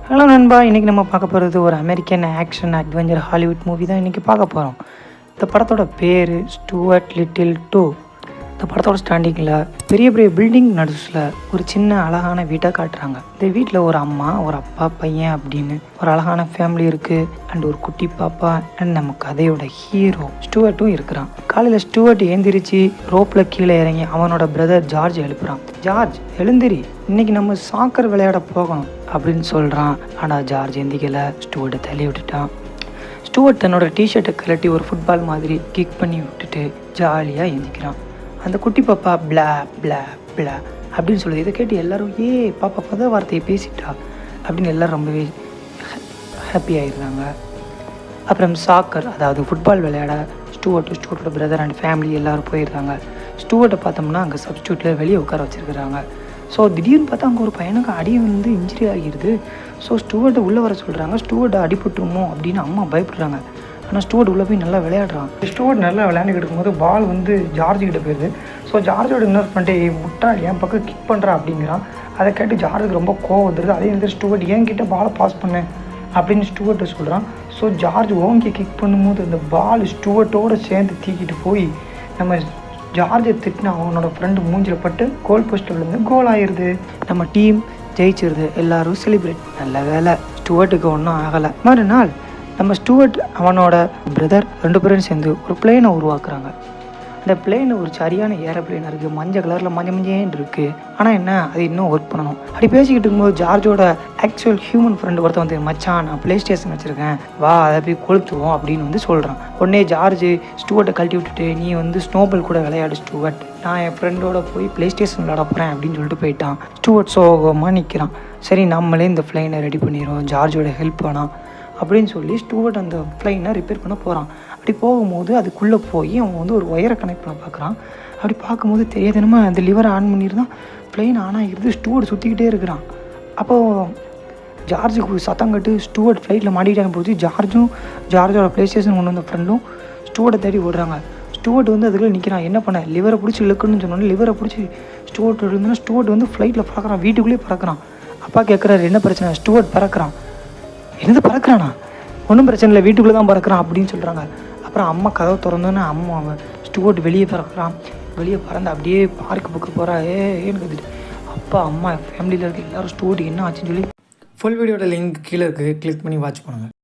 Hello நண்பா, இன்றைக்கி நம்ம பார்க்க போகிறது ஒரு American action adventure Hollywood movie தான் இன்றைக்கி பார்க்க போகிறோம். இந்த படத்தோட பேர் ஸ்டூவர்ட் லிட்டில் 2. இந்த படத்தோட ஸ்டாண்டிங்கில் பெரிய பெரிய பில்டிங் நடுஸில் ஒரு சின்ன அழகான வீட்டை காட்டுறாங்க. இந்த வீட்டில் ஒரு அம்மா, ஒரு அப்பா, பையன் அப்படின்னு ஒரு அழகான ஃபேமிலி இருக்குது. அண்ட் ஒரு குட்டி பாப்பா அண்ட் நம்ம கதையோட ஹீரோ ஸ்டூவர்ட்டும் இருக்கிறான். காலையில் ஸ்டூவர்ட் எழுந்திரிச்சு ரோப்பில் கீழே இறங்கி அவனோட பிரதர் ஜார்ஜ் எழுப்புறான். ஜார்ஜ் எழுந்திரி, இன்னைக்கு நம்ம சாக்கர் விளையாட போகணும் அப்படின்னு சொல்கிறான். ஆனால் ஜார்ஜ் எந்திக்கலை, ஸ்டூவர்ட்டை தள்ளி விட்டுட்டான். ஸ்டூவர்ட் தன்னோட டிஷர்ட்டை கலட்டி ஒரு ஃபுட்பால் மாதிரி கிக் பண்ணி விட்டுட்டு ஜாலியாக எந்திக்கிறான். அந்த குட்டி பாப்பா பிளா பிளா பிளா அப்படின்னு சொல்லுது. இதை கேட்டு எல்லோரும் பாப்பா பத வார்த்தையை பேசிட்டா அப்படின்னு எல்லோரும் ரொம்பவே ஹாப்பி ஆகிடுறாங்க. அப்புறம் சாக்கர், அதாவது ஃபுட்பால் விளையாட ஸ்டூவர்ட்டோட பிரதர் அண்ட் ஃபேமிலி எல்லோரும் போயிடுறாங்க. ஸ்டூவர்ட்டை பார்த்தோம்னா அங்கே சப்ஸ்டியூட்டில் வெளியே உட்கார வச்சுருக்குறாங்க. ஸோ திடீர்னு பார்த்தா அங்கே ஒரு பையனுக்கு அடி வந்து இன்ஜுரி ஆகிடுது. ஸோ ஸ்டூவர்ட்டை உள்ளே வர சொல்கிறாங்க. ஸ்டூவர்ட்டை அடிபட்டுருமோ அப்படின்னு அம்மா பயப்படுறாங்க. ஆனால் ஸ்டூவர்ட் உள்ளே போய் நல்லா விளையாடுறான். ஸ்டூவர்ட் நல்லா விளையாண்டுக்கிட்டு இருக்கும்போது பால் வந்து ஜார்ஜ் கிட்ட போயிடுது. ஸோ ஜார்ஜோட இன்னொரு ஃப்ரெண்டை முட்டா என் பக்கம் கிக் பண்ணுறான் அப்படிங்கிறான். அதை கேட்டு ஜார்ஜுக்கு ரொம்ப கோவம் வந்துடுது. அதே வந்து ஸ்டூவர்ட் என்கிட்ட பாலை பாஸ் பண்ணு அப்படின்னு ஸ்டூவர்ட்டை சொல்கிறான். ஸோ ஜார்ஜ் ஓங்கி கிக் பண்ணும்போது அந்த பால் ஸ்டூவர்ட்டோடு சேர்ந்து தீக்கிட்டு போய் நம்ம ஜார்ஜை திட்டின அவனோட ஃப்ரெண்டு மூஞ்சில் பட்டு கோல் போஸ்ட்டில் விழுந்து கோல் ஆயிடுது. நம்ம டீம் ஜெயிச்சிருது. எல்லோரும் செலிப்ரேட். நல்ல வேலை, ஸ்டூவர்ட்டுக்கு ஒன்றும் ஆகலை. மறுநாள் நம்ம ஸ்டூவர்ட் அவனோட பிரதர் 2 பேரும் சேர்ந்து ஒரு பிளேனை உருவாக்குறாங்க. அந்த பிளேன் ஒரு சரியான ஏரோப்ளேன் இருக்குது. மஞ்சள் கலரில் மஞ்சேன்னு இருக்குது. ஆனால் என்ன, அது இன்னும் ஒர்க் பண்ணணும். அப்படி பேசிக்கிட்டு இருக்கும்போது ஜார்ஜோட ஆக்சுவல் ஹியூமன் ஃப்ரெண்டு ஒருத்தன் வந்து, மச்சான் நான் ப்ளே ஸ்டேஷன் வச்சுருக்கேன், வா அதை போய் கொளுத்துவோம் அப்படின்னு வந்து சொல்கிறான். உடனே ஜார்ஜ் ஸ்டூவர்ட்டை கழட்டி விட்டுட்டு, நீ வந்து ஸ்னோபால் கூட விளையாடு ஸ்டூவர்ட், நான் என் ஃப்ரெண்டோட போய் ப்ளே ஸ்டேஷன் விளையாட போகிறேன் அப்படின்னு சொல்லிட்டு போயிட்டான். ஸ்டூவர்ட் சோகமாக நிற்கிறான். சரி நம்மளே இந்த ஃப்ளைனை ரெடி பண்ணிடுவோம், ஜார்ஜோட ஹெல்ப் வேணாம் அப்படின்னு சொல்லி ஸ்டூவர்ட் அந்த ஃப்ளைனை ரிப்பேர் பண்ண போகிறான். அப்படி போகும்போது அதுக்குள்ளே போய் அவன் வந்து ஒரு ஒயரை கனெக்ட் பண்ண பார்க்குறான். அப்படி பார்க்கும்போது தெரியாதனமா அந்த லிவரை ஆன் பண்ணியிருந்தான். ஃப்ளைன் ஆன் ஆகிடுது. ஸ்டூவர்ட் சுற்றிக்கிட்டே இருக்கிறான். அப்போது ஜார்ஜுக்கு சத்தம் கட்டு ஸ்டூவர்ட் ஃப்ளைட்டில் மாட்டிக்கிட்டாங்க போது ஜார்ஜோட ப்ளே ஸ்டேஷன் கொண்டு வந்த ஃப்ரெண்டும் ஸ்டூவர்ட்டை தேடி ஓடுறாங்க. ஸ்டூவர்ட் வந்து அதுக்குள்ளே நிற்கிறான். என்ன பண்ண, லிவரை பிடிச்சி இழுக்கணும்னு சொன்னோன்னே லிவரை பிடிச்சி ஸ்டூவர்ட் இருந்தோன்னா ஸ்டூவர்ட் வந்து ஃப்ளைட்டில் பறக்கிறான். வீட்டுக்குள்ளேயே பறக்கிறான். அப்பா கேட்குறாரு, என்ன பிரச்சனை? ஸ்டூவர்ட் பறக்கிறான். என்னது பறக்கிறானா? ஒன்றும் பிரச்சனை இல்லை, வீட்டுக்குள்ளே தான் பறக்கிறான் அப்படின்னு சொல்கிறாங்க. அப்புறம் அம்மா கதவை திறந்தோன்னே அவன் ஸ்டூவர்ட் வெளியே பறக்கிறான். வெளியே பறந்து அப்படியே பார்க்கு பக்கம் போகிறா. ஏன்னு கற்றுட்டு அப்பா அம்மா ஃபேமிலியில் இருக்க எல்லோரும் ஸ்டூவர்ட் என்ன ஆச்சுன்னு சொல்லி ஃபுல் வீடியோட லிங்க் கீழே இருக்குது, கிளிக் பண்ணி வாட்ச் பண்ணுங்கள்.